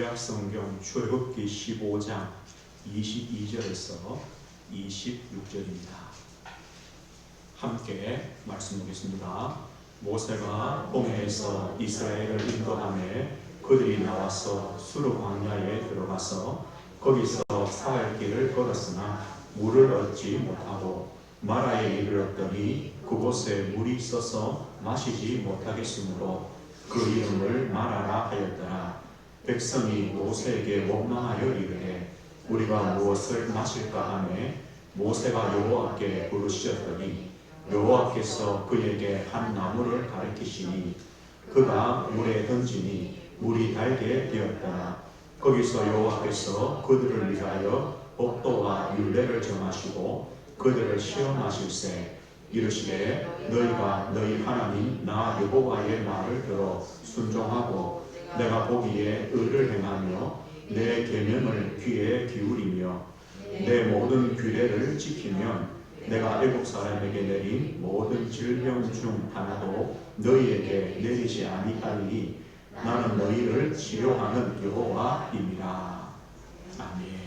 구약성경 출애굽기 15장 22절에서 26절입니다. 함께 말씀 보겠습니다. 모세가 홍해에서 이스라엘을 인도하며 그들이 나와서 수르 광야에 들어가서 거기서 사흘 길을 걸었으나 물을 얻지 못하고 마라에 이르렀더니 그곳에 물이 있어서 마시지 못하겠으므로 그 이름을 마라라 하였더라. 백성이 모세에게 원망하여 이르되 우리가 무엇을 마실까 하매 모세가 여호와께 부르시었더니 여호와께서 그에게 한 나무를 가리키시니 그가 물에 던지니 물이 달게 되었더라. 거기서 여호와께서 그들을 위하여 법도와 율례를 정하시고 그들을 시험하실세 이르시되 너희가 너희 하나님 나 여호와의 말을 들어 순종하고 내가 보기에 의를 행하며 내 계명을 귀에 기울이며 내 모든 규례를 지키면 내가 애국 사람에게 내린 모든 질병 중 하나도 너희에게 내리지 아니하리니 나는 너희를 치료하는 여호와임이라. 아멘.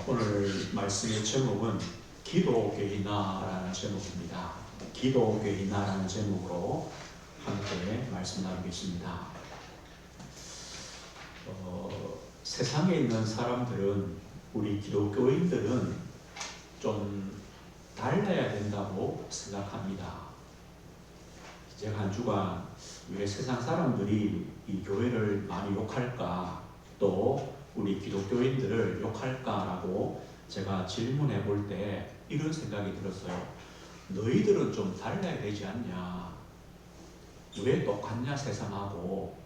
오늘 말씀의 제목은 기도개인화라는 제목입니다. 기도개인화라는 제목으로 함께 말씀 나누겠습니다. 세상에 있는 사람들은, 우리 기독교인들은 좀 달라야 된다고 생각합니다. 제가 한 주간 왜 세상 사람들이 이 교회를 많이 욕할까, 또 우리 기독교인들을 욕할까라고 제가 질문해 볼 때 이런 생각이 들었어요. 너희들은 좀 달라야 되지 않냐? 왜 똑같냐 세상하고?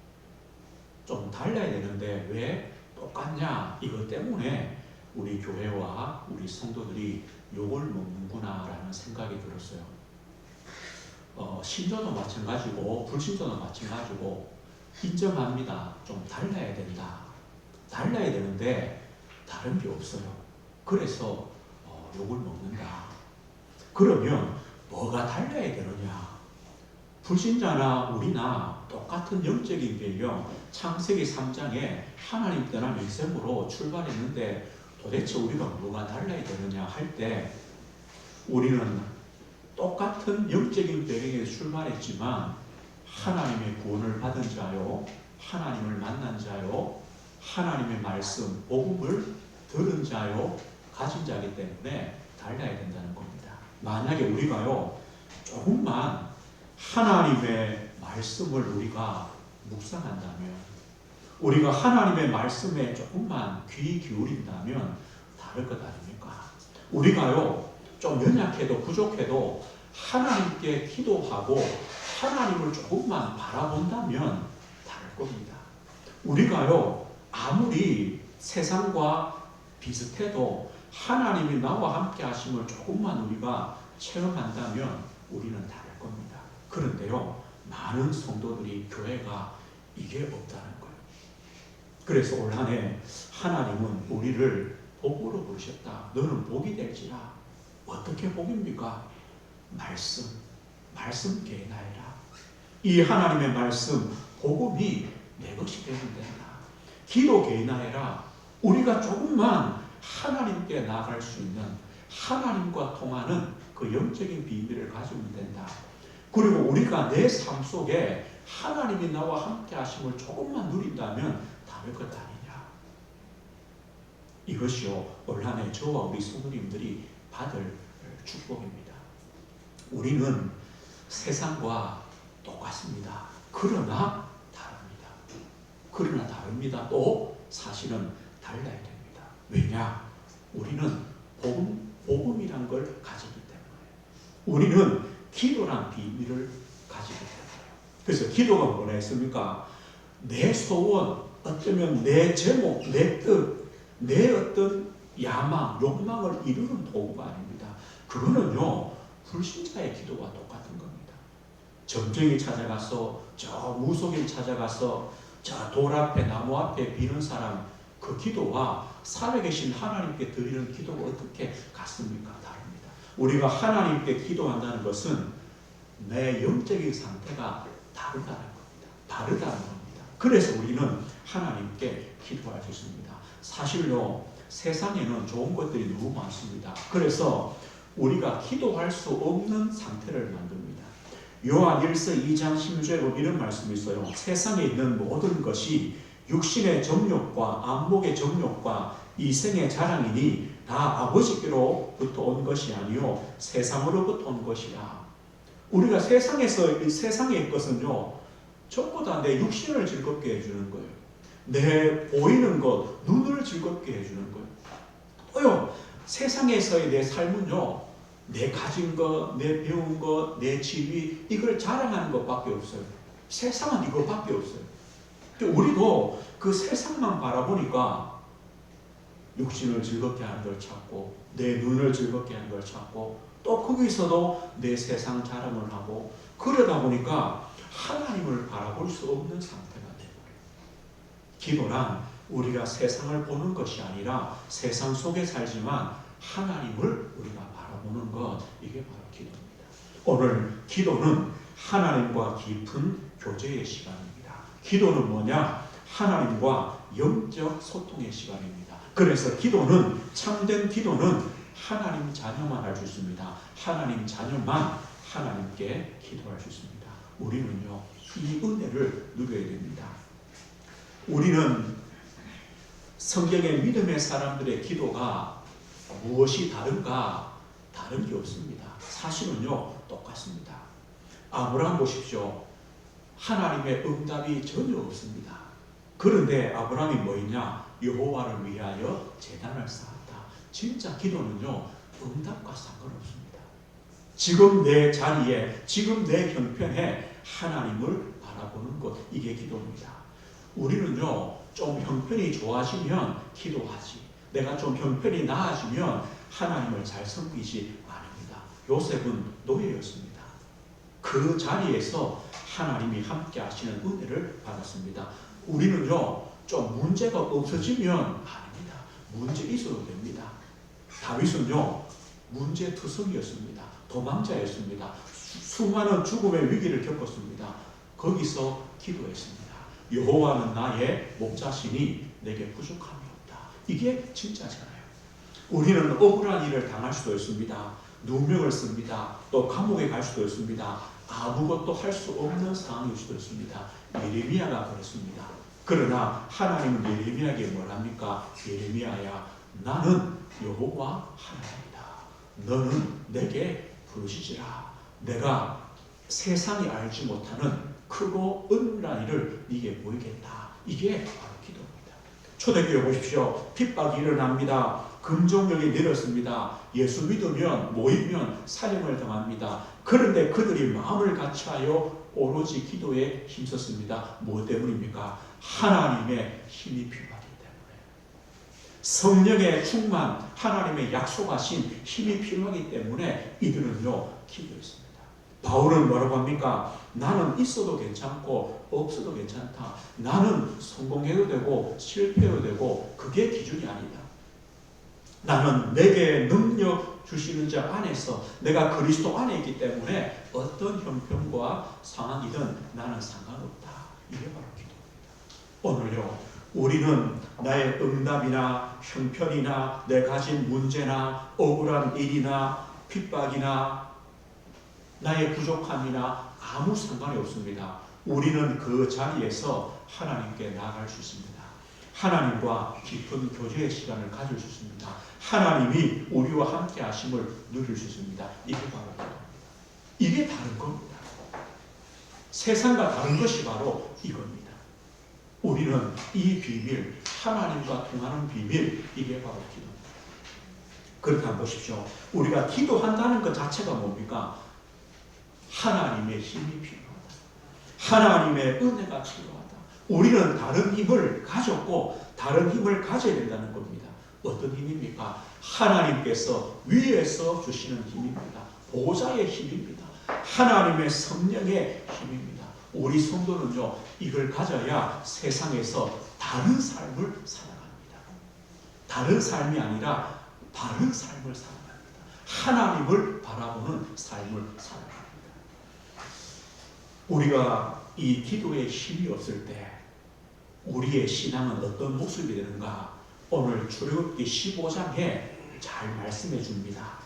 좀 달라야 되는데 왜 똑같냐? 이것 때문에 우리 교회와 우리 성도들이 욕을 먹는구나 라는 생각이 들었어요. 신조도 마찬가지고 불신조도 마찬가지고 인정합니다. 좀 달라야 된다. 달라야 되는데 다른 게 없어요. 그래서 욕을 먹는다. 그러면 뭐가 달라야 되느냐? 불신자나 우리나 똑같은 영적인 배경, 창세기 3장에 하나님 떠난 인생으로 출발했는데 도대체 우리가 뭐가 달라야 되느냐 할 때 우리는 똑같은 영적인 배경에 출발했지만 하나님의 구원을 받은 자요, 하나님을 만난 자요, 하나님의 말씀, 복음을 들은 자요, 가진 자이기 때문에 달라야 된다는 겁니다. 만약에 우리가요, 조금만 하나님의 말씀을 우리가 묵상한다면, 우리가 하나님의 말씀에 조금만 귀 기울인다면 다를 것 아닙니까? 우리가요, 좀 연약해도 부족해도 하나님께 기도하고 하나님을 조금만 바라본다면 다를 겁니다. 우리가요, 아무리 세상과 비슷해도 하나님이 나와 함께 하심을 조금만 우리가 체험한다면 우리는 다를 겁니다. 그런데요, 많은 성도들이 교회가 이게 없다는 거예요. 그래서 올 한 해 하나님은 우리를 복으로 부르셨다. 너는 복이 될지라. 어떻게 복입니까? 말씀 개인하여라. 이 하나님의 말씀, 복음이 내 것이 되면 된다. 기도 개인하여라. 우리가 조금만 하나님께 나아갈 수 있는, 하나님과 통하는 그 영적인 비밀을 가지면 된다. 그리고 우리가 내 삶 속에 하나님이 나와 함께 하심을 조금만 누린다면 다를 것 아니냐. 이것이요, 올 한 해 저와 우리 성도님들이 받을 축복입니다. 우리는 세상과 똑같습니다. 그러나 다릅니다. 또 사실은 달라야 됩니다. 왜냐? 우리는 복음이란 걸 가지기 때문에. 우리는 기도란 비밀을 가지기 때문에. 그래서 기도가 뭐라 했습니까? 내 소원, 어쩌면 내 제목, 내 뜻, 내 어떤 야망, 욕망을 이루는 도구가 아닙니다. 그거는요, 불신자의 기도와 똑같은 겁니다. 점쟁이 찾아가서, 저 무속인 찾아가서, 저 돌 앞에, 나무 앞에 비는 사람, 그 기도와 살아계신 하나님께 드리는 기도가 어떻게 같습니까? 다릅니다. 우리가 하나님께 기도한다는 것은 내 영적인 상태가 다르다는 겁니다. 그래서 우리는 하나님께 기도할 수 있습니다. 사실요, 세상에는 좋은 것들이 너무 많습니다. 그래서 우리가 기도할 수 없는 상태를 만듭니다. 요한 1서 2장 16절에 보면 이런 말씀이 있어요. 세상에 있는 모든 것이 육신의 정욕과 안목의 정욕과 이생의 자랑이니 다 아버지께로부터 온 것이 아니요 세상으로부터 온 것이라. 우리가 세상의 것은요, 전부 다 내 육신을 즐겁게 해주는 거예요. 내 보이는 것, 눈을 즐겁게 해주는 거예요. 또요, 세상에서의 내 삶은요, 내 가진 것, 내 배운 것, 내 지위, 이걸 자랑하는 것밖에 없어요. 세상은 이것밖에 없어요. 우리도 그 세상만 바라보니까 육신을 즐겁게 하는 걸 찾고, 내 눈을 즐겁게 하는 걸 찾고, 또 거기서도 내 세상 자랑을 하고, 그러다 보니까 하나님을 바라볼 수 없는 상태가 되어버려요. 기도란 우리가 세상을 보는 것이 아니라 세상 속에 살지만 하나님을 우리가 바라보는 것, 이게 바로 기도입니다. 오늘 기도는 하나님과 깊은 교제의 시간입니다. 기도는 뭐냐? 하나님과 영적 소통의 시간입니다. 그래서 기도는, 참된 기도는 하나님 자녀만 할 수 있습니다. 하나님 자녀만 하나님께 기도할 수 있습니다. 우리는요, 이 은혜를 누려야 됩니다. 우리는 성경의 믿음의 사람들의 기도가 무엇이 다른가? 다른 게 없습니다. 사실은요, 똑같습니다. 아브라함 보십시오. 하나님의 응답이 전혀 없습니다. 그런데 아브라함이 뭐였냐? 여호와를 위하여 제단을 쌓았다. 진짜 기도는요, 응답과 상관없습니다. 지금 내 자리에, 지금 내 형편에 하나님을 바라보는 것, 이게 기도입니다. 우리는요, 좀 형편이 좋아지면 기도하지, 내가 좀 형편이 나아지면 하나님을 잘 섬기지 않습니다. 요셉은 노예였습니다. 그 자리에서 하나님이 함께 하시는 은혜를 받았습니다. 우리는요, 좀 문제가 없어지면 아닙니다. 문제 있어도 됩니다. 다윗은요, 문제투성이였습니다. 도망자였습니다. 수많은 죽음의 위기를 겪었습니다. 거기서 기도했습니다. 여호와는 나의 목자시니 내게 부족함이 없다. 이게 진짜잖아요. 우리는 억울한 일을 당할 수도 있습니다. 누명을 씁니다. 또 감옥에 갈 수도 있습니다. 아무것도 할 수 없는 상황일 수도 있습니다. 예레미야가 그랬습니다. 그러나 하나님은 예레미야에게 뭐랍니까? 예레미야야, 나는 여호와 하나님이다. 너는 내게 부르시지라. 내가 세상이 알지 못하는 크고 은밀한 일을 네게 보이겠다. 이게 바로 기도입니다. 초대교회 보십시오. 핍박이 일어납니다. 금종령이 내렸습니다. 예수 믿으면, 모이면 사형을 당합니다. 그런데 그들이 마음을 같이하여 오로지 기도에 힘썼습니다. 무엇 때문입니까? 하나님의 힘이 필요하기 때문에. 성령의 충만, 하나님의 약속하신 힘이 필요하기 때문에 이들은요, 기도했습니다. 바울은 뭐라고 합니까? 나는 있어도 괜찮고 없어도 괜찮다. 나는 성공해도 되고 실패해도 되고 그게 기준이 아니다. 나는 내게 능력 주시는 자 안에서, 내가 그리스도 안에 있기 때문에 어떤 형편과 상황이든 나는 상관없다. 이게 바로 기도입니다. 오늘요, 우리는 나의 응답이나 형편이나 내 가진 문제나 억울한 일이나 핍박이나 나의 부족함이나 아무 상관이 없습니다. 우리는 그 자리에서 하나님께 나아갈 수 있습니다. 하나님과 깊은 교제의 시간을 가질 수 있습니다. 하나님이 우리와 함께 하심을 누릴 수 있습니다. 이게 바로 기도입니다. 이게 다른 겁니다. 세상과 다른 것이 바로 이겁니다. 우리는 이 비밀, 하나님과 통하는 비밀, 이게 바로 기도입니다. 그렇다면 보십시오. 우리가 기도한다는 것 자체가 뭡니까? 하나님의 힘이 필요하다. 하나님의 은혜가 필요하다. 우리는 다른 힘을 가졌고 다른 힘을 가져야 된다는 겁니다. 어떤 힘입니까? 하나님께서 위에서 주시는 힘입니다. 보좌의 힘입니다. 하나님의 성령의 힘입니다. 우리 성도는요, 이걸 가져야 세상에서 다른 삶을 살아갑니다. 다른 삶이 아니라 바른 삶을 살아갑니다. 하나님을 바라보는 삶을 살아갑니다. 우리가 이 기도에 힘이 없을 때 우리의 신앙은 어떤 모습이 되는가? 오늘 출애굽기 15장에 잘 말씀해 줍니다.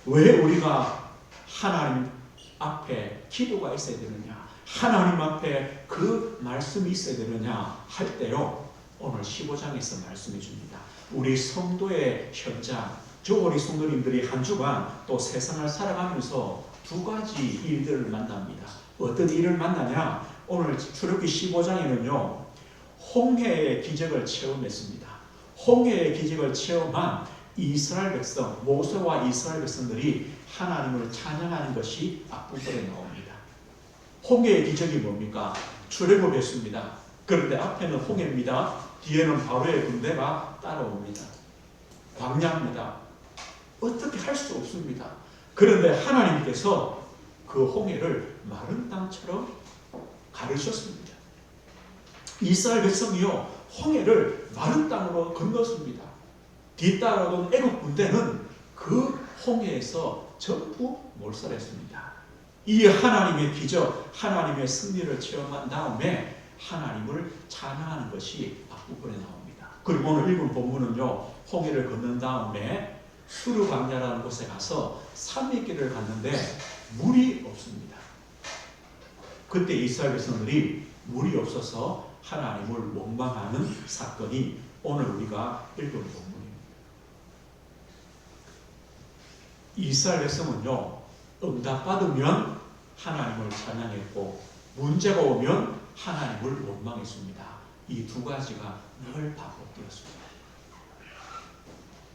왜 우리가 하나님 앞에 기도가 있어야 되느냐, 하나님 앞에 그 말씀이 있어야 되느냐 할 때요, 오늘 15장에서 말씀해 줍니다. 우리 성도의 현장, 우리 성도님들이 한 주간 또 세상을 살아가면서 두 가지 일들을 만납니다. 어떤 일을 만나냐? 오늘 출애굽기 15장에는요 홍해의 기적을 체험했습니다. 홍해의 기적을 체험한 이스라엘 백성, 모세와 이스라엘 백성들이 하나님을 찬양하는 것이 앞부분에 나옵니다. 홍해의 기적이 뭡니까? 출애굽했습니다. 그런데 앞에는 홍해입니다. 뒤에는 바로의 군대가 따라옵니다. 광야입니다. 어떻게 할 수 없습니다. 그런데 하나님께서 그 홍해를 마른 땅처럼 가르셨습니다. 이스라엘 백성이요 홍해를 마른 땅으로 건넜습니다. 뒤따라오던 애국 군대는 그 홍해에서 전부 몰살했습니다. 이 하나님의 기적, 하나님의 승리를 체험한 다음에 하나님을 찬양하는 것이 앞부분에 나옵니다. 그리고 오늘 읽은 본문은요 홍해를 건넌 다음에 수르 광야라는 곳에 가서 3일 길을 갔는데 물이 없습니다. 그때 이스라엘 백성들이 물이 없어서 하나님을 원망하는 사건이 오늘 우리가 읽은 본문입니다. 이스라엘 백성은요 응답받으면 하나님을 찬양했고 문제가 오면 하나님을 원망했습니다. 이 두 가지가 늘 반복되었습니다.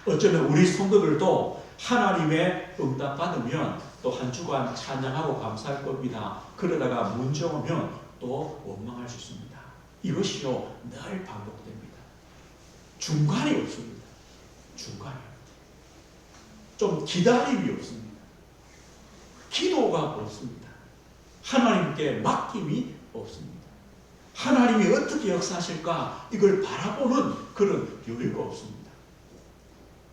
어쩌면 우리 성도들도 하나님의 응답받으면 또 한 주간 찬양하고 감사할 겁니다. 그러다가 문제 오면 또 원망할 수 있습니다. 이것이요 늘 반복됩니다. 중간이 없습니다. 중간이 좀 기다림이 없습니다. 기도가 없습니다. 하나님께 맡김이 없습니다. 하나님이 어떻게 역사하실까 이걸 바라보는 그런 여유가 없습니다.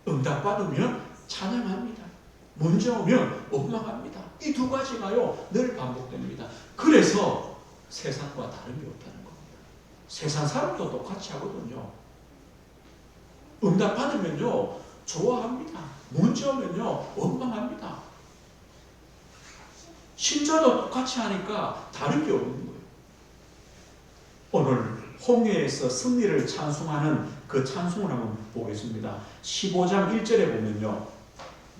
응답받으면 찬양합니다. 문제 오면 원망합니다. 이 두 가지가요 늘 반복됩니다. 그래서 세상과 다름이 없다는 겁니다. 세상 사람도 똑같이 하거든요. 응답받으면요 좋아합니다. 문제 오면요 원망합니다. 신자도 똑같이 하니까 다른 게 없는 거예요. 오늘 홍해에서 승리를 찬송하는 그 찬송을 한번 보겠습니다. 15장 1절에 보면요.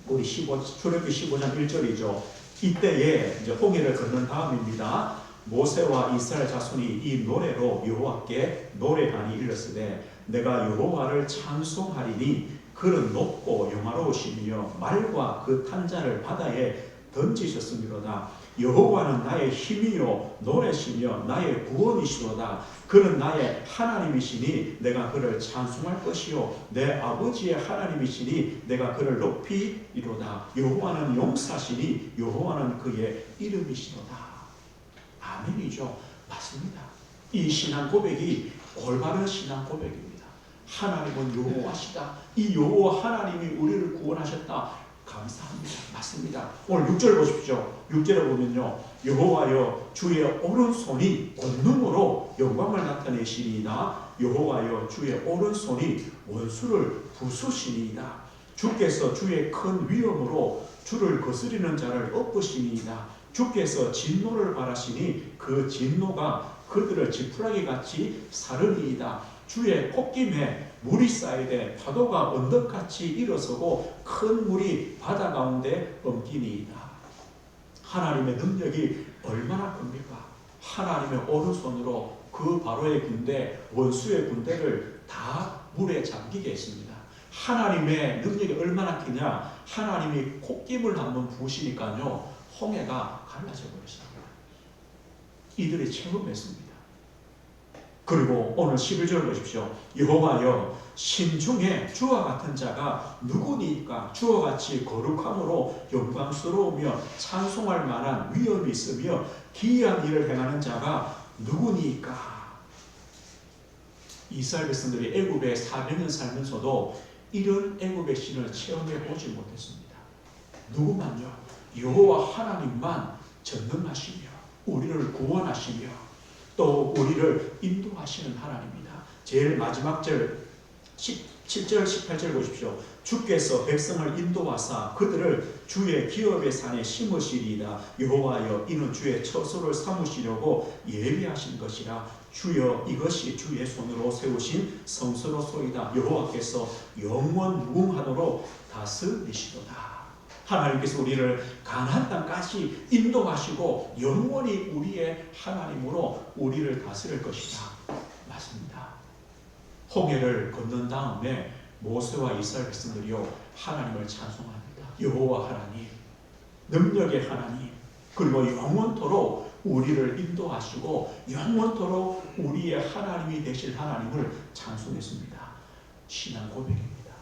우리 출애굽기 15장 1절이죠. 이때에 이제 홍해를 건넌 다음입니다. 모세와 이스라엘 자손이 이 노래로 여호와께 노래하니 이르시되 내가 여호와를 찬송하리니 그는 높고 영화로우시며 말과 그 탄자를 바다에 던지셨음이로다. 여호와는 나의 힘이요 노래시며 나의 구원이시로다. 그는 나의 하나님이시니 내가 그를 찬송할 것이요 내 아버지의 하나님이시니 내가 그를 높이리로다. 여호와는 용사시니 여호와는 그의 이름이시로다. 아멘이죠. 맞습니다. 이 신앙 고백이 올바른 신앙 고백입니다. 하나님은 여호와시다. 이 여호와 하나님이 우리를 구원하셨다. 감사합니다. 맞습니다. 오늘 6절 보십시오. 6절에 보면요. 여호와여 주의 오른손이 권능으로 영광을 나타내시니이다. 여호와여 주의 오른손이 원수를 부수시니이다. 주께서 주의 큰 위엄으로 주를 거스리는 자를 엎으시니이다. 주께서 진노를 바라시니 그 진노가 그들을 지푸라기 같이 사르니이다. 주의 콧김에 물이 쌓이되 파도가 언덕같이 일어서고 큰 물이 바다 가운데 엉키니이다. 하나님의 능력이 얼마나 큽니까? 하나님의 오른손으로 그 바로의 군대, 원수의 군대를 다 물에 잠기게 했습니다. 하나님의 능력이 얼마나 크냐? 하나님이 콧김을 한번 부으시니까요 홍해가 갈라져 버렸습니다. 이들이 체험했습니다. 그리고 오늘 11절 보십시오. 여호와여 심중에 주와 같은 자가 누구니까? 주와 같이 거룩함으로 영광스러우며 찬송할 만한 위엄이 있으며 기이한 일을 행하는 자가 누구니까? 이스라엘 백성들이 애굽에 400년 살면서도 이런 애굽의 신을 체험해 보지 못했습니다. 누구만요? 여호와 하나님만 전능하시며 우리를 구원하시며 또 우리를 인도하시는 하나님입니다. 제일 마지막 절 17절 18절 보십시오. 주께서 백성을 인도하사 그들을 주의 기업의 산에 심으시리이다. 여호와여 이는 주의 처소를 삼으시려고 예비하신 것이라. 주여 이것이 주의 손으로 세우신 성소로소이다. 여호와께서 영원 무궁하도록 다스리시도다. 하나님께서 우리를 가나안 땅까지 인도하시고 영원히 우리의 하나님으로 우리를 다스릴 것이다. 맞습니다. 홍해를 건넌 다음에 모세와 이스라엘 백성들이요 하나님을 찬송합니다. 여호와 하나님, 능력의 하나님, 그리고 영원토록 우리를 인도하시고 영원토록 우리의 하나님이 되실 하나님을 찬송했습니다. 신앙 고백입니다.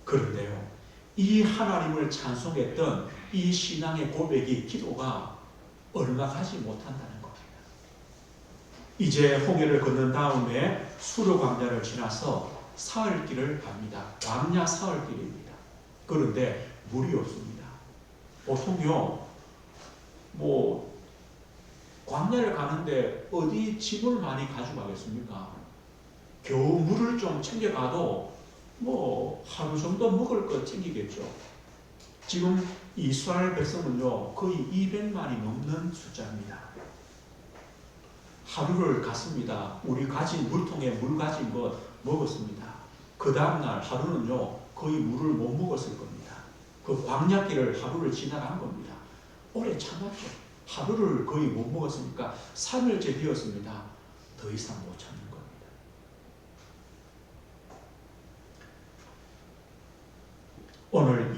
그런데요, 이 하나님을 찬송했던 이 신앙의 고백이 기도가 얼마 가지 못한다는 겁니다. 이제 홍해를 건넌 다음에 수르 광야를 지나서 사흘길을 갑니다. 광야 사흘길입니다. 그런데 물이 없습니다. 보통요, 광야를 가는데 어디 짐을 많이 가져가겠습니까? 겨우 물을 좀 챙겨가도 하루 정도 먹을 것 챙기겠죠. 지금 이스라엘 백성은요 거의 200만이 넘는 숫자입니다. 하루를 갔습니다. 우리 가진 물통에 물 가진 것 먹었습니다. 그 다음날 하루는요 거의 물을 못 먹었을 겁니다. 그 광야길을 하루를 지나간 겁니다. 오래 참았죠. 하루를 거의 못 먹었으니까 3일째 되었습니다. 더 이상 못 참는 겁니다. 오늘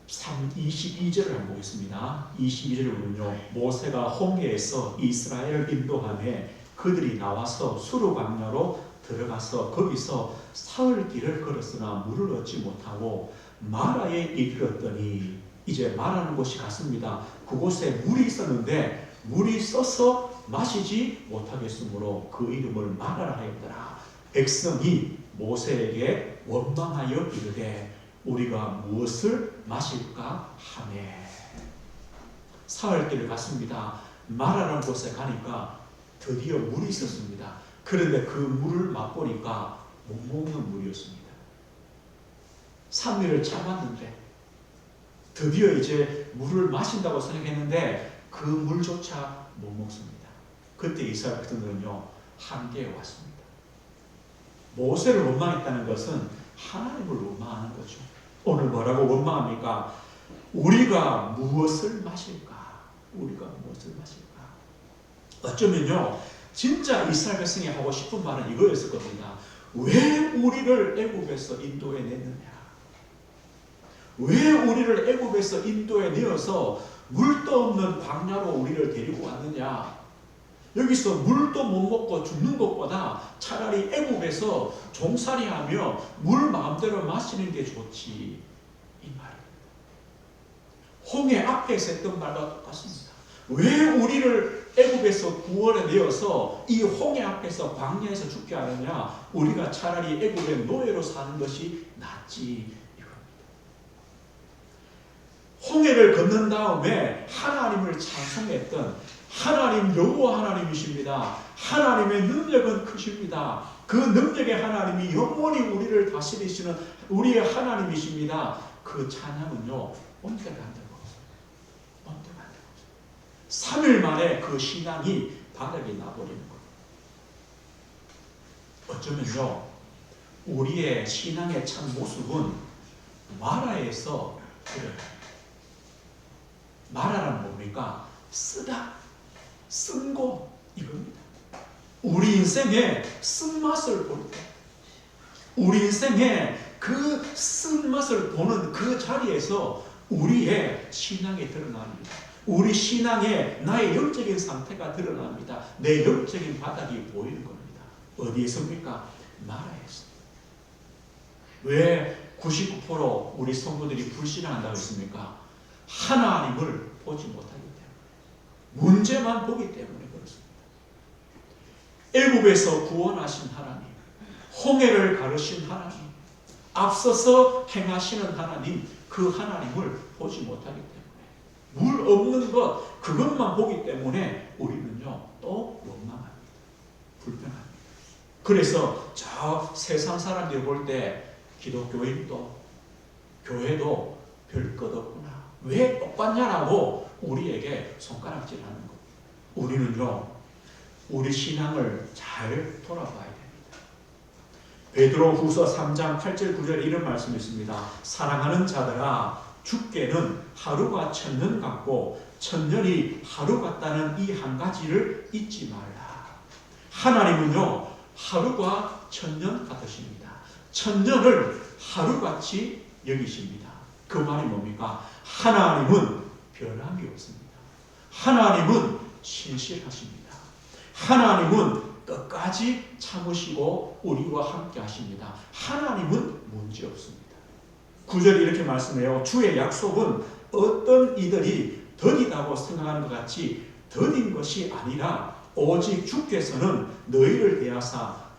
22절을 한번 보겠습니다. 22절을 보면요, 모세가 홍해에서 이스라엘을 인도하며 그들이 나와서 수르 광야로 들어가서 거기서 사흘길을 걸었으나 물을 얻지 못하고 마라에 이르렀더니, 이제 마라는 곳이 갔습니다. 그곳에 물이 있었는데 물이 써서 마시지 못하겠으므로 그 이름을 마라라 하였더라. 백성이 모세에게 원망하여 이르되 우리가 무엇을 마실까 하매. 사흘길을 갔습니다. 마라라는 곳에 가니까 드디어 물이 있었습니다. 그런데 그 물을 맛보니까 못 먹는 물이었습니다. 3일을 참았는데 드디어 이제 물을 마신다고 생각했는데 그 물조차 못 먹습니다. 그때 이스라엘 백성들은요 한계에 왔습니다. 모세를 원망했다는 것은 하나님을 원망하는 거죠. 오늘 뭐라고 원망합니까? 우리가 무엇을 마실까? 우리가 무엇을 마실까? 어쩌면요 진짜 이스라엘 백성이 하고 싶은 말은 이거였을 겁니다. 왜 우리를 애굽에서 인도해 냈느냐? 왜 우리를 애굽에서 인도해 내어서 물도 없는 광야로 우리를 데리고 왔느냐? 여기서 물도 못 먹고 죽는 것보다 차라리 애굽에서 종살이하며 물 마음대로 마시는 게 좋지, 이 말입니다. 홍해 앞에서 했던 말과 똑같습니다. 왜 우리를 애굽에서 구원해 내어서 이 홍해 앞에서 광야에서 죽게 하느냐? 우리가 차라리 애굽의 노예로 사는 것이 낫지, 이겁니다. 홍해를 건넌 다음에 하나님을 찬송했던 하나님 여호와 하나님이십니다. 하나님의 능력은 크십니다. 그 능력의 하나님이 영원히 우리를 다스리시는 우리의 하나님이십니다. 그 찬양은요 온데가 안 되고 온데가 안 되고 3일 만에 그 신앙이 바닥에 나버리는 거예요. 어쩌면요 우리의 신앙의 참 모습은 마라에서 그래요. 마라란 뭡니까? 쓰다, 쓴고 이겁니다. 우리 인생의 쓴맛을 볼 때, 우리 인생의 그 쓴맛을 보는 그 자리에서 우리의 신앙이 드러납니다. 우리 신앙의 나의 영적인 상태가 드러납니다. 내 영적인 바닥이 보이는 겁니다. 어디에서입니까? 나라에서. 왜 99% 우리 성도들이 불신앙한다고 했습니까? 하나님을 보지 못하기 때문에, 문제만 보기 때문에 그렇습니다. 애굽에서 구원하신 하나님, 홍해를 가르신 하나님, 앞서서 행하시는 하나님, 그 하나님을 보지 못하기 때문에 물 없는 것, 그것만 보기 때문에 우리는요 또 원망합니다. 불평합니다. 그래서 저 세상 사람들이 볼 때 기독교인도 교회도 별 것 없구나, 왜 똑같냐라고 우리에게 손가락질하는 겁니다. 우리는요 우리 신앙을 잘 돌아봐야 됩니다. 베드로후서 3장 8절 9절에 이런 말씀이 있습니다. 사랑하는 자들아, 주께는 하루가 천년 같고 천년이 하루 같다는 이 한 가지를 잊지 말라. 하나님은요 하루가 천년 같으십니다. 천년을 하루같이 여기십니다. 그 말이 뭡니까? 하나님은 변함이 없습니다. 하나님은 신실하십니다. 하나님은 끝까지 참으시고 우리와 함께 하십니다. 하나님은 문제없습니다. 9절에 이렇게 말씀해요. 주의 약속은 어떤 이들이 더디다고 생각하는 것 같이 더딘 것이 아니라 오직 주께서는 너희를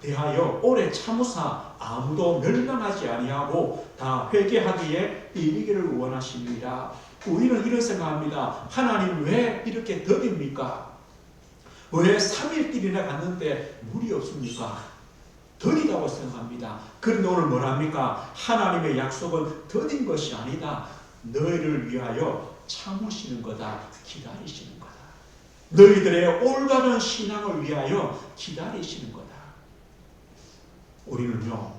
대하여 오래 참으사 아무도 멸망하지 아니하고 다 회개하기에 이르기를 원하십니다. 우리는 이런 생각합니다. 하나님 왜 이렇게 더딥니까? 왜 3일길이나 갔는데 물이 없습니까? 더디다고 생각합니다. 그런데 오늘 뭐랍니까? 하나님의 약속은 더딘 것이 아니다. 너희를 위하여 참으시는 거다. 기다리시는 거다. 너희들의 올바른 신앙을 위하여 기다리시는 거다. 우리는요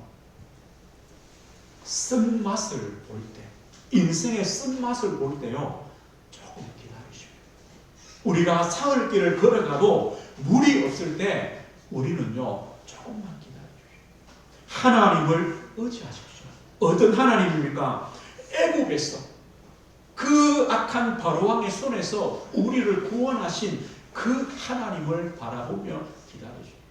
쓴맛을 볼 때, 인생의 쓴맛을 볼 때요 조금 기다리십시오. 우리가 사흘길을 걸어가도 물이 없을 때 우리는요 조금만 기다려주십시오. 하나님을 의지하십시오. 어떤 하나님입니까? 애굽에서 그 악한 바로왕의 손에서 우리를 구원하신 그 하나님을 바라보며 기다려주십시오.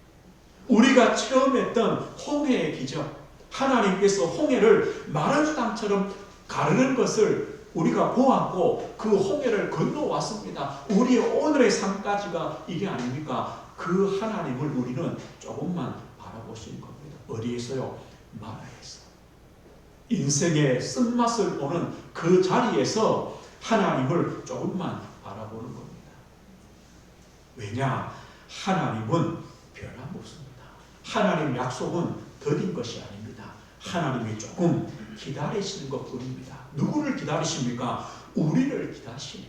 우리가 처음 했던 홍해의 기적, 하나님께서 홍해를 마른 땅처럼 가르는 것을 우리가 보았고 그 홍해를 건너왔습니다. 우리의 오늘의 삶까지가 이게 아닙니까? 그 하나님을 우리는 조금만 바라보시는 겁니다. 어디에서요? 마라에서. 인생의 쓴맛을 보는 그 자리에서 하나님을 조금만 바라보는 겁니다. 왜냐? 하나님은 변함없습니다. 하나님 약속은 더딘 것이 아닙니다. 하나님이 조금 기다리시는 것뿐입니다. 누구를 기다리십니까? 우리를 기다리시는,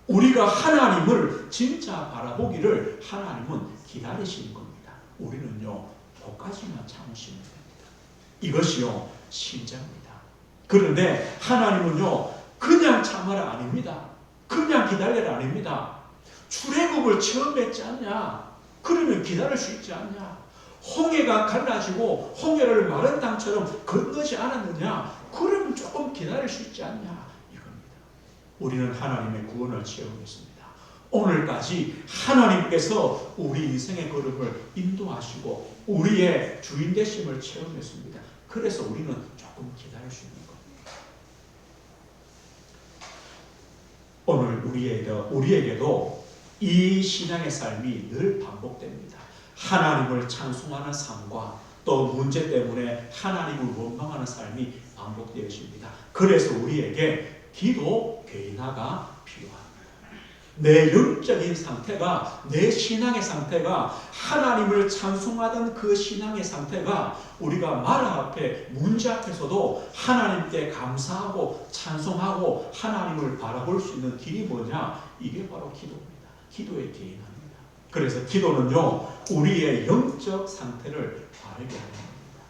우리가 하나님을 진짜 바라보기를 하나님은 기다리시는 겁니다. 우리는요 그까지만 참으시면 됩니다. 이것이요 신자입니다. 그런데 하나님은요 그냥 참으라 아닙니다. 그냥 기다려라 아닙니다. 출애굽을 처음 했지 않냐? 그러면 기다릴 수 있지 않냐? 홍해가 갈라지고 홍해를 마른 땅처럼 건너지 않았느냐? 그러면 조금 기다릴 수 있지 않냐? 이겁니다. 우리는 하나님의 구원을 체험했습니다. 오늘까지 하나님께서 우리 인생의 걸음을 인도하시고 우리의 주인 되심을 체험했습니다. 그래서 우리는 조금 기다릴 수 있는 겁니다. 오늘 우리에게도 이 신앙의 삶이 늘 반복됩니다. 하나님을 찬송하는 삶과 또 문제 때문에 하나님을 원망하는 삶이 반복되어 있습니다. 그래서 우리에게 기도 괴인화가 필요합니다. 내 영적인 상태가, 내 신앙의 상태가, 하나님을 찬송하던 그 신앙의 상태가 우리가 마라 앞에, 문제 앞에서도 하나님께 감사하고 찬송하고 하나님을 바라볼 수 있는 길이 뭐냐? 이게 바로 기도입니다. 기도의 개인화입니다. 그래서 기도는요 우리의 영적 상태를 바르게 하는 겁니다.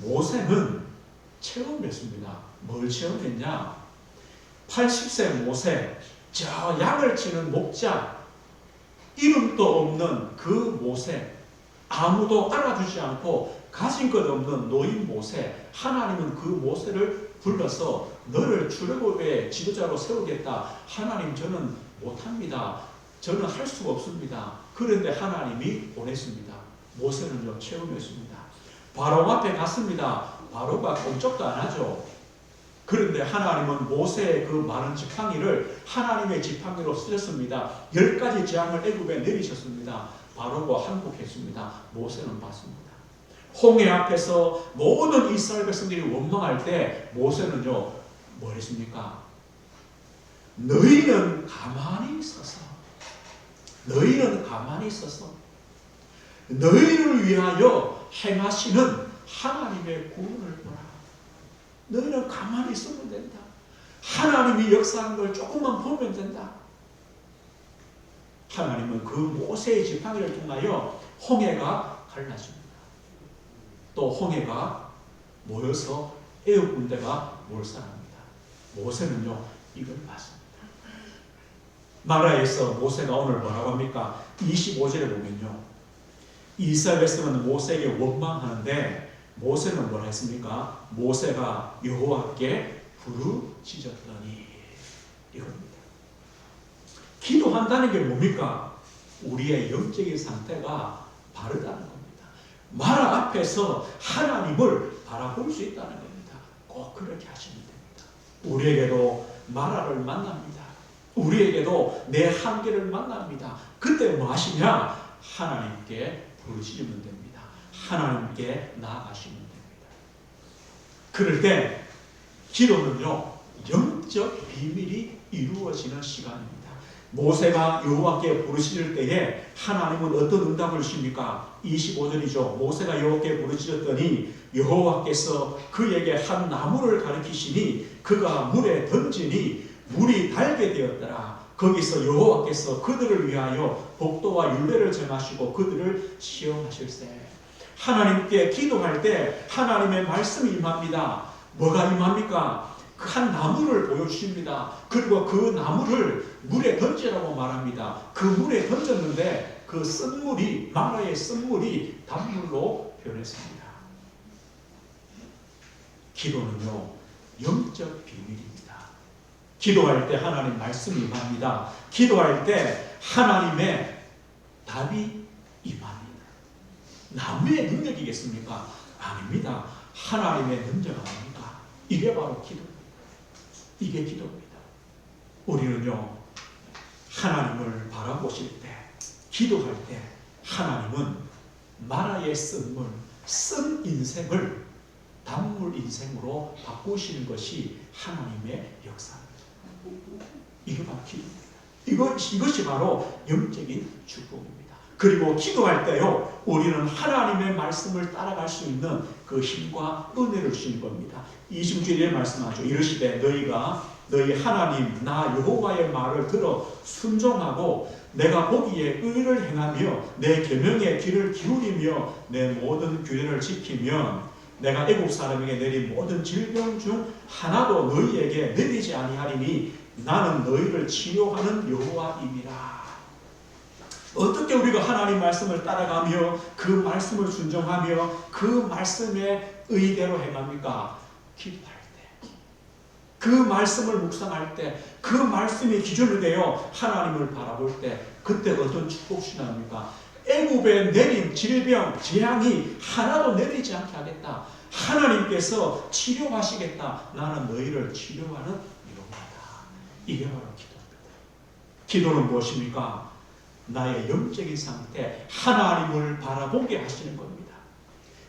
모세는 체험했습니다. 뭘 체험했냐? 80세 모세, 저 양을 치는 목자, 이름도 없는 그 모세, 아무도 알아주지 않고 가진 것 없는 노인 모세, 하나님은 그 모세를 불러서 너를 출애굽의 지도자로 세우겠다. 하나님 저는 못합니다. 저는 할 수가 없습니다. 그런데 하나님이 보냈습니다. 모세는요 체험했습니다. 바로 앞에 갔습니다. 바로가 꼼짝도 안 하죠. 그런데 하나님은 모세의 그 많은 지팡이를 하나님의 지팡이로 쓰셨습니다. 10가지 재앙을 애굽에 내리셨습니다. 바로가 항복했습니다. 모세는 봤습니다. 홍해 앞에서 모든 이스라엘 백성들이 원망할 때 모세는요 뭘 했습니까? 너희는 가만히 서서 너희를 위하여 행하시는 하나님의 구원을 보라. 너희는 가만히 있으면 된다. 하나님이 역사하는 걸 조금만 보면 된다. 하나님은 그 모세의 지팡이를 통하여 홍해가 갈라집니다. 또 홍해가 모여서 애굽 군대가 몰살합니다. 모세는요 이걸 봤습니다. 마라에서 모세가 오늘 뭐라고 합니까? 25절에 보면요, 이스라엘 백성은 모세에게 원망하는데 모세는 뭐라 했습니까? 모세가 여호와께 부르짖었더니, 이겁니다. 기도한다는 게 뭡니까? 우리의 영적인 상태가 바르다는 겁니다. 마라 앞에서 하나님을 바라볼 수 있다는 겁니다. 꼭 그렇게 하시면 됩니다. 우리에게도 마라를 만납니다. 우리에게도 내 한계를 만납니다. 그때 뭐 하시냐? 하나님께 부르짖으면 됩니다. 하나님께 나아가시면 됩니다. 그럴 때 기도는요 영적 비밀이 이루어지는 시간입니다. 모세가 여호와께 부르짖을 때에 하나님은 어떤 응답을 주십니까? 25절이죠. 모세가 여호와께 부르짖었더니 여호와께서 그에게 한 나무를 가리키시니 그가 물에 던지니 물이 달게 되었더라. 거기서 여호와께서 그들을 위하여 복도와 율례를 정하시고 그들을 시험하실세. 하나님께 기도할 때 하나님의 말씀이 임합니다. 뭐가 임합니까? 한 나무를 보여주십니다. 그리고 그 나무를 물에 던지라고 말합니다. 그 물에 던졌는데 그 쓴물이, 마라의 쓴물이 단물로 변했습니다. 기도는요 영적 비밀입니다. 기도할 때 하나님 말씀이 임합니다. 기도할 때 하나님의 답이 임합니다. 나무의 능력이겠습니까? 아닙니다. 하나님의 능력 아닙니까? 이게 바로 기도입니다. 이게 기도입니다. 우리는요 하나님을 바라보실 때, 기도할 때 하나님은 마라의 쓴물, 쓴 인생을 단물 인생으로 바꾸시는 것이 하나님의 역사입니다. 이게 바로 기도입니다. 이것이 바로 영적인 축복입니다. 그리고 기도할 때요 우리는 하나님의 말씀을 따라갈 수 있는 그 힘과 은혜를 주시는 겁니다. 26절에 말씀하죠. 이르시되 너희 하나님 나 여호와의 말을 들어 순종하고 내가 보기에 의를 행하며 내 계명의 귀를 기울이며 내 모든 규례를 지키면 내가 애국 사람에게 내린 모든 질병 중 하나도 너희에게 내리지 아니하리니 나는 너희를 치료하는 여호와임이라. 어떻게 우리가 하나님 말씀을 따라가며 그 말씀을 순종하며 그 말씀의 의대로 행합니까? 기도할 때, 그 말씀을 묵상할 때, 그 말씀이 기준이 되어 하나님을 바라볼 때, 그때 어떤 축복이 나옵니까? 애굽에 내린 질병, 재앙이 하나도 내리지 않게 하겠다. 하나님께서 치료하시겠다. 나는 너희를 치료하는 여호와다. 이게 바로 기도입니다. 기도는 무엇입니까? 나의 영적인 상태, 하나님을 바라보게 하시는 겁니다.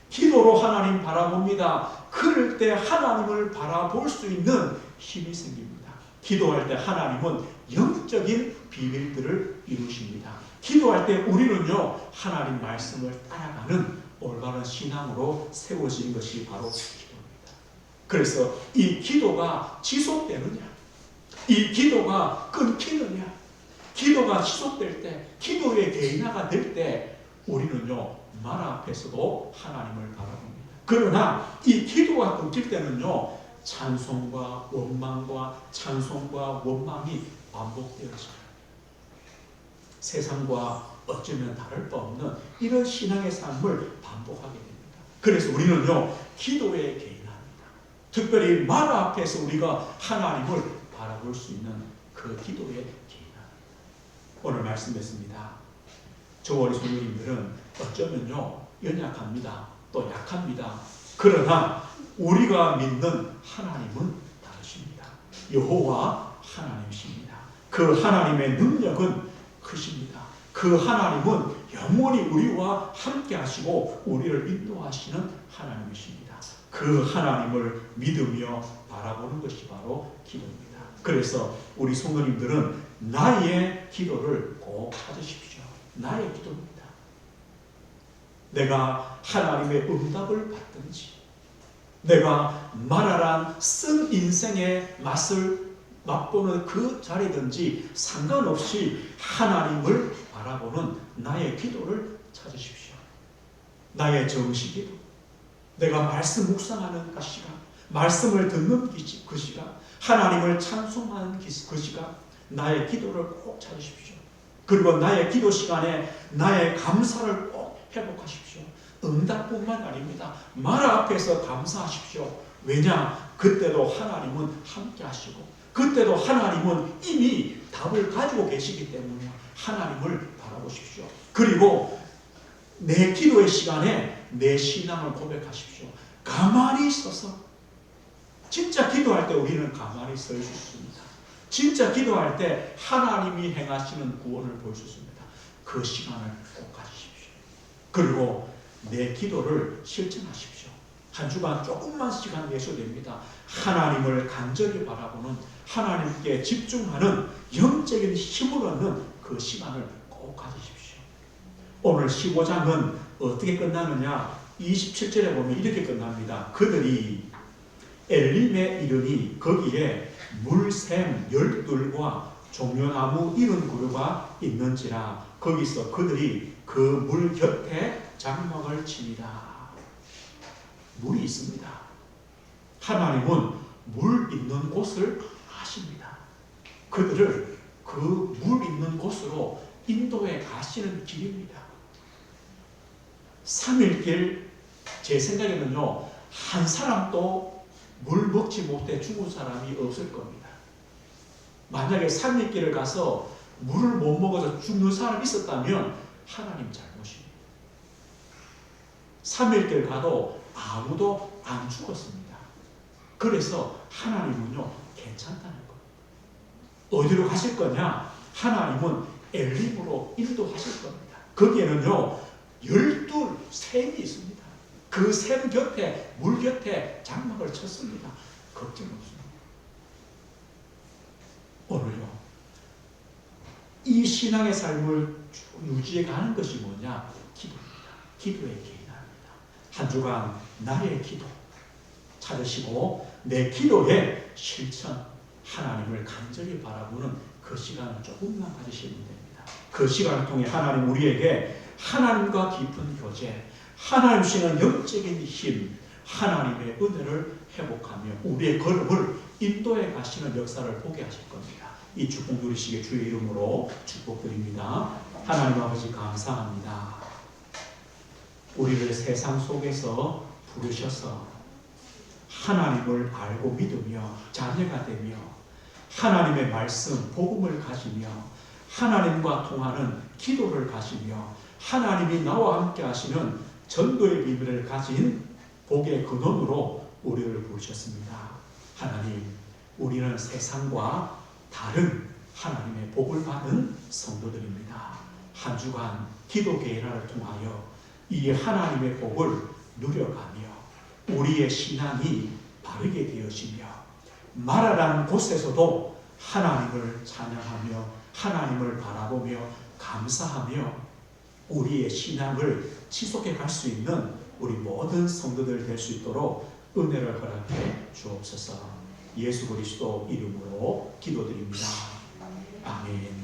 기도로 하나님 바라봅니다. 그럴 때 하나님을 바라볼 수 있는 힘이 생깁니다. 기도할 때 하나님은 영적인 비밀들을 이루십니다. 기도할 때 우리는요 하나님 말씀을 따라가는 올바른 신앙으로 세워지는 것이 바로 기도입니다. 그래서 이 기도가 지속되느냐, 이 기도가 끊기느냐, 기도가 지속될 때, 기도의 개인화가 될 때 우리는요 마라 앞에서도 하나님을 바라봅니다. 그러나 이 기도가 끊길 때는요 찬송과 원망과 찬송과 원망이 반복되어져요. 세상과 어쩌면 다를 바 없는 이런 신앙의 삶을 반복하게 됩니다. 그래서 우리는요 기도에 개인합니다. 특별히 마라 앞에서 우리가 하나님을 바라볼 수 있는 그 기도에 개인합니다. 오늘 말씀했습니다. 저와 우리 성도님들은 어쩌면요 연약합니다. 또 약합니다. 그러나 우리가 믿는 하나님은 다르십니다. 여호와 하나님이십니다. 그 하나님의 능력은 크십니다. 그 하나님은 영원히 우리와 함께 하시고 우리를 인도하시는 하나님이십니다. 그 하나님을 믿으며 바라보는 것이 바로 기도입니다. 그래서 우리 성도님들은 나의 기도를 꼭 찾으십시오. 나의 기도입니다. 내가 하나님의 응답을 받든지, 내가 말하란 쓴 인생의 맛을 맛보는 그 자리든지 상관없이 하나님을 바라보는 나의 기도를 찾으십시오. 나의 정식기도, 내가 말씀 묵상하는 그 시간, 말씀을 듣는 그 시간, 하나님을 찬송하는 그 시간, 나의 기도를 꼭 찾으십시오. 그리고 나의 기도 시간에 나의 감사를 꼭 회복하십시오. 응답뿐만 아닙니다. 마라 앞에서 감사하십시오. 왜냐? 그때도 하나님은 함께 하시고, 그때도 하나님은 이미 답을 가지고 계시기 때문에 하나님을 바라보십시오. 그리고 내 기도의 시간에 내 신앙을 고백하십시오. 가만히 서서, 진짜 기도할 때 우리는 가만히 서 있을 수 있습니다. 진짜 기도할 때 하나님이 행하시는 구원을 볼 수 있습니다. 그 시간을 꼭 가지십시오. 그리고 내 기도를 실천하십시오. 한 주간 조금만 시간 내셔도 됩니다. 하나님을 간절히 바라보는, 하나님께 집중하는 영적인 힘을 얻는 그 시간을 꼭 가지십시오. 오늘 15장은 어떻게 끝나느냐? 27절에 보면 이렇게 끝납니다. 그들이 엘림에 이르니 거기에 물샘 12과 종려나무 70그루가 있는지라. 거기서 그들이 그 물 곁에 장막을 치니라. 물이 있습니다. 하나님은 물 있는 곳을 아십니다. 그들을 그 물 있는 곳으로 인도해 가시는 길입니다. 3일길, 제 생각에는요, 한 사람도 물 먹지 못해 죽은 사람이 없을 겁니다. 만약에 3일길을 가서 물을 못 먹어서 죽는 사람이 있었다면 하나님 잘못입니다. 3일길 가도 아무도 안 죽었습니다. 그래서 하나님은요, 괜찮다는 거예요. 어디로 가실 거냐? 하나님은 엘림으로 인도하실 겁니다. 거기에는요, 12샘이 있습니다. 그 샘 곁에, 물 곁에 장막을 쳤습니다. 걱정 없습니다. 오늘요, 이 신앙의 삶을 유지해 가는 것이 뭐냐? 기도입니다. 기도에 개인합니다. 한 주간 나의 기도 찾으시고 내 기도의 실천, 하나님을 간절히 바라보는 그 시간을 조금만 가지시면 됩니다. 그 시간을 통해 하나님 우리에게 하나님과 깊은 교제, 하나님 주시는 영적인 힘, 하나님의 은혜를 회복하며 우리의 걸음을 인도해 가시는 역사를 보게 하실 겁니다. 이 축복 누리시게 주의 이름으로 축복드립니다. 하나님 아버지 감사합니다. 우리를 세상 속에서 부르셔서 하나님을 알고 믿으며 자녀가 되며 하나님의 말씀, 복음을 가지며 하나님과 통하는 기도를 가지며 하나님이 나와 함께 하시는 전도의 비밀을 가진 복의 근원으로 우리를 부르셨습니다. 하나님, 우리는 세상과 다른 하나님의 복을 받은 성도들입니다. 한 주간 기도 계획을 통하여 이 하나님의 복을 누려가며 우리의 신앙이 바르게 되어지며 말하라는 곳에서도 하나님을 찬양하며 하나님을 바라보며 감사하며 우리의 신앙을 지속해 갈 수 있는 우리 모든 성도들 될 수 있도록 은혜를 허락해 주옵소서. 예수 그리스도 이름으로 기도드립니다. 아멘.